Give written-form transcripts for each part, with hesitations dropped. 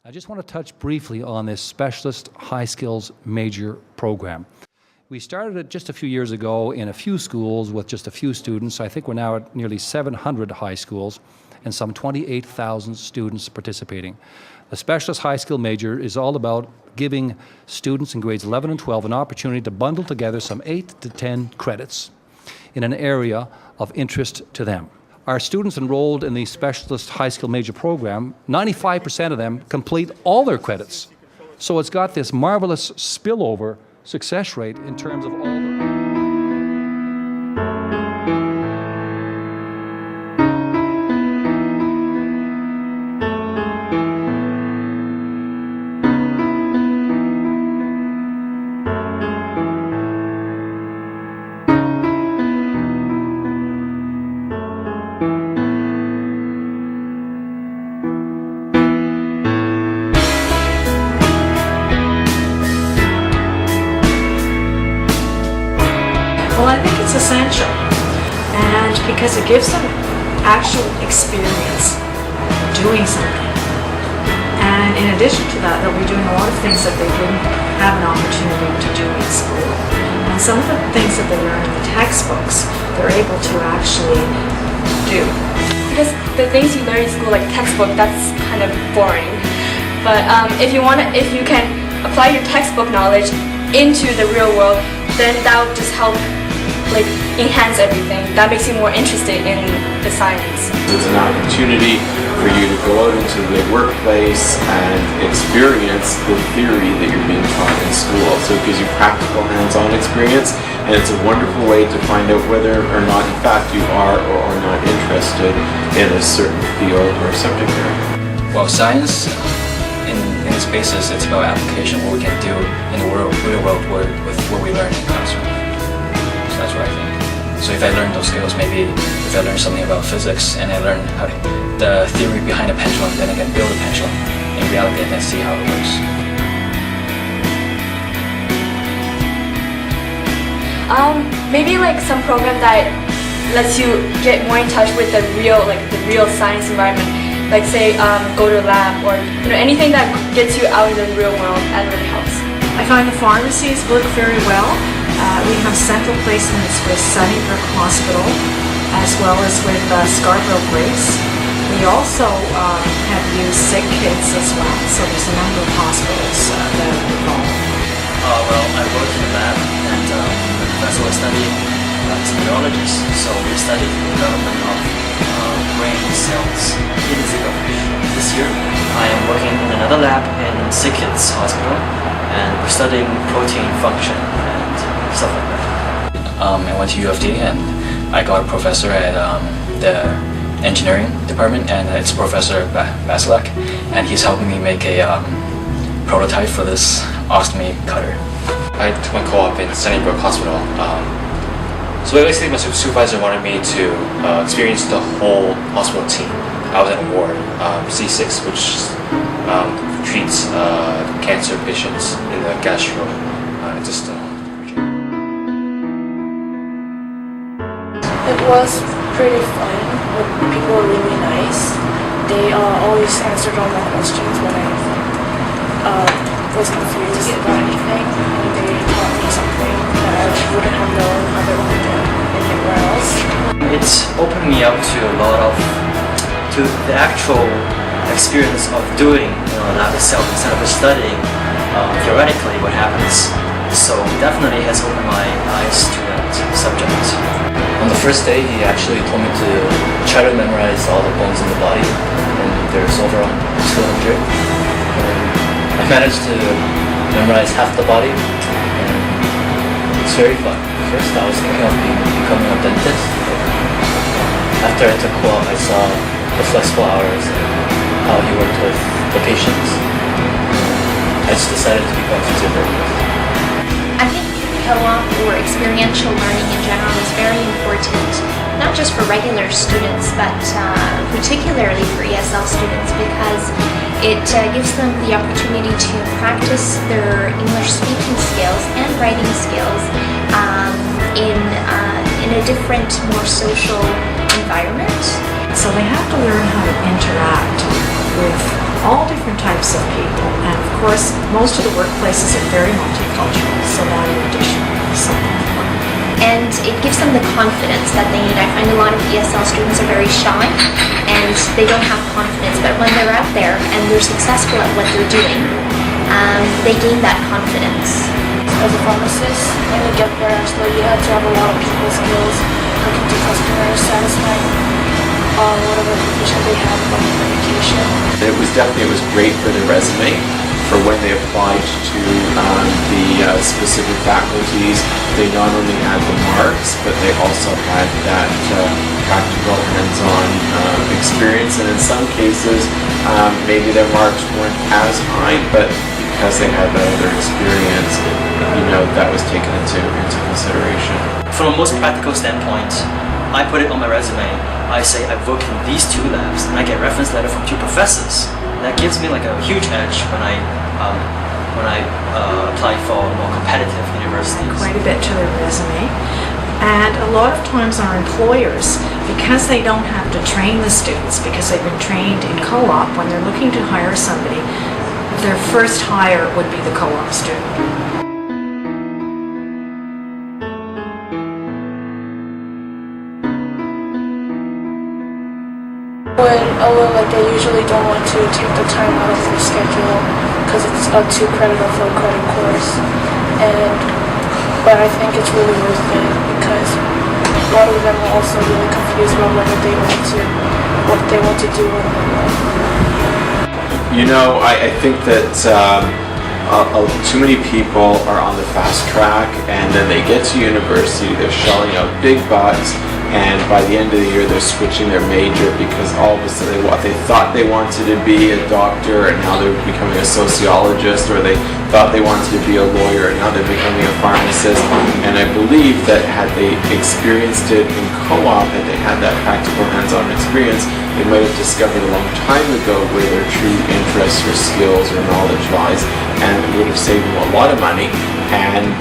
I just want to touch briefly on this specialist high skills major program. We started it just a few years ago in a few schools with just a few students. I think we're now at nearly 700 high schools and some 28,000 students participating. The specialist high skill major is all about giving students in grades 11 and 12 an opportunity to bundle together some 8 to 10 credits in an area of interest to them. Our students enrolled in the specialist high skill major program, 95% of them complete all their credits. So it's got this marvelous spillover success rate in terms of all the... Well, I think it's essential, and because it gives them actual experience doing something. And in addition to that, they'll be doing a lot of things that they wouldn't have an opportunity to do in school. And some of the things that they learn in the textbooks, they're able to actually do. Because the things you learn in school, like textbook, that's kind of boring. But if you can apply your textbook knowledge into the real world, then that would just help enhance everything. That makes you more interested in the science. It's an opportunity for you to go out into the workplace and experience the theory that you're being taught in school. So it gives you practical hands-on experience, and it's a wonderful way to find out whether or not in fact you are or are not interested in a certain field or subject area. Well, science in its basis, it's about application, what we can do in the real world with what we learn in the classroom. So that's what I think. So if I learn those skills, maybe if I learn something about physics and I learn the theory behind a pendulum, then I can build a pendulum in reality and then see how it works. Maybe some program that lets you get more in touch with the real science environment. Like say go to a lab or anything that gets you out in the real world. That really helps. I find the pharmacies work very well. We have central placements with Sunnybrook Hospital as well as with Scarborough Grace. We also have used sick kids as well, so there's a number of hospitals that are involved. Well, I work in a lab and the professor was studying as a neurologist, so we studied the development of brain cells in zebrafish. This year, I am working in another lab in sick kids hospital, and we're studying protein function and stuff like that. I went to U of D and I got a professor at the engineering department, and it's Professor Basilak, and he's helping me make a prototype for this ostomy cutter. I took my co-op in Sunnybrook Hospital. So basically my supervisor wanted me to experience the whole hospital team. I was at a ward, C6, which treats cancer patients in the gastro intestinal region. It was pretty fun. People were really nice. They always answered all my questions when I was confused about anything, and they taught me something that I wouldn't have known otherwise anywhere else. It's opened me up to a lot of the actual experience of doing a lab itself instead of just studying theoretically what happens. So definitely has opened my eyes to that subject. On the first day, he actually told me to try to memorize all the bones in the body, and there's over 200. I managed to memorize half the body, and it's very fun. First, I was thinking of becoming a dentist. After I took co-op, I saw the flexible hours and how he worked with the patients. I just decided to become a physiotherapist. I think co-op or experiential learning in general is very important, not just for regular students, but particularly for ESL students, because it gives them the opportunity to practice their English speaking skills and writing skills in a different, more social environment. So they have to learn how to interact with all different types of people. And of course, most of the workplaces are very multicultural, so that in addition is something important. And it gives them the confidence that they need. I find a lot of ESL students are very shy and they don't have confidence, but when they're out there and they're successful at what they're doing, they gain that confidence. As a pharmacist, when you get there, so you have to have a lot of people skills, talking to customers, satisfying whatever profession they have about the medication. It was great for their resume, for when they applied to the specific faculties. They not only had the marks, but they also had that practical hands-on experience, and in some cases maybe their marks weren't as high, but because they had that other experience, that was taken into consideration. From a most practical standpoint, I put it on my resume. I say I've worked in these 2 labs, and I get a reference letter from 2 professors. That gives me like a huge edge when I apply for more competitive universities. Quite a bit to their resume. And a lot of times our employers, because they don't have to train the students, because they've been trained in co-op, when they're looking to hire somebody, their first hire would be the co-op student. Although they usually don't want to take the time out of their schedule because it's a 2-credit or 4-credit course, but I think it's really worth it because a lot of them are also really confused about what they want to do in their life. I think that too many people are on the fast track, and then they get to university, they're shelling out big bucks, and by the end of the year they're switching their major because all of a sudden they thought they wanted to be a doctor and now they're becoming a sociologist, or they thought they wanted to be a lawyer and now they're becoming a pharmacist. And I believe that had they experienced it in co-op, had they had that practical hands-on experience, they might have discovered a long time ago where their true interests or skills or knowledge lies, and it would have saved them a lot of money and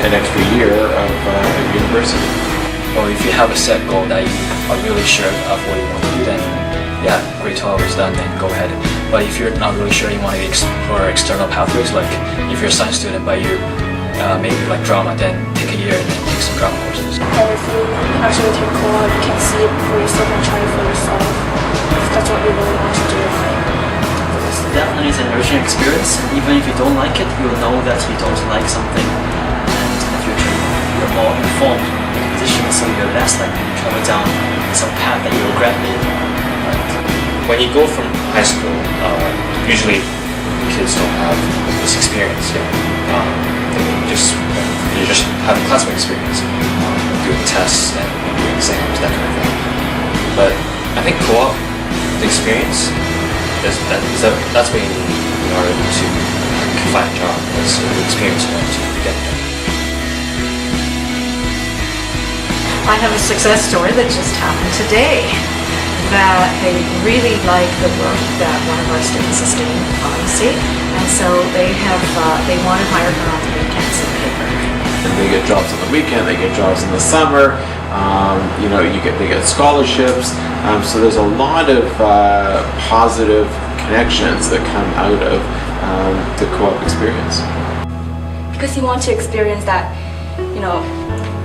an extra year of university. Or if you have a set goal that you are really sure of what you want to do, then yeah, grade 12 is done, then go ahead. But if you're not really sure you want to explore external pathways, like if you're a science student but you maybe like drama, then take a year and then take some drama courses. And if you actually take co-op, you can see it for yourself and try it for yourself if that's what you really want to do. Definitely it's an enriching experience. Even if you don't like it, you'll know that you don't like something, and in the future you're more informed. So you're less likely to travel down some path that you regret later. When you go from high school, usually kids don't have this experience yet. They just have a classroom experience, doing tests and doing exams, that kind of thing. But I think co-op, the experience, that's what you need in order to find a job. That's the experience you want to get there. I have a success story that just happened today, that they really like the work that one of our students is doing in pharmacy, and so they want to hire her on the weekends and pay her. And they get jobs on the weekend, they get jobs in the summer, they get scholarships, so there's a lot of positive connections that come out of the co-op experience. Because you want to experience that,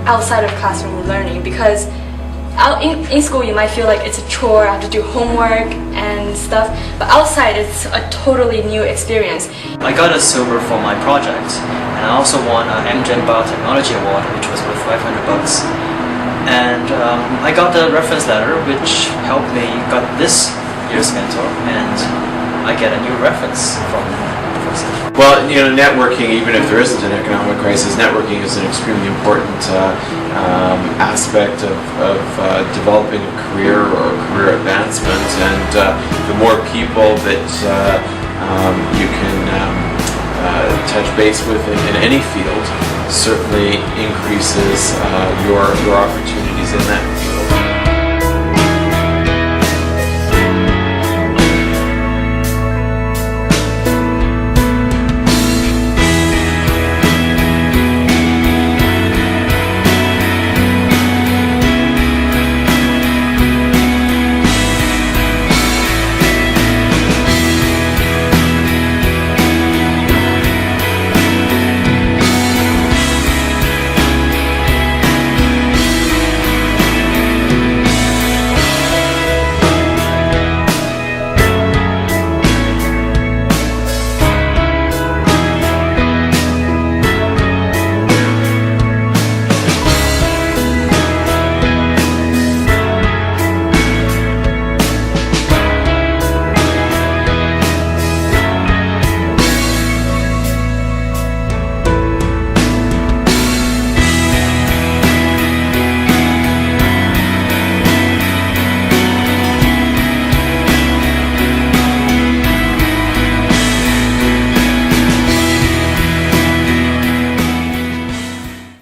outside of classroom learning, because out in school you might feel like it's a chore, I have to do homework and stuff, but outside it's a totally new experience. I got a silver for my project, and I also won an Amgen Biotechnology Award, which was worth $500. And I got the reference letter, which helped me got this year's mentor, and I get a new reference from the professor. Well, networking, even if there isn't an economic crisis, networking is an extremely important aspect of developing a career or career advancement. And the more people that you can touch base with in any field certainly increases your opportunities in that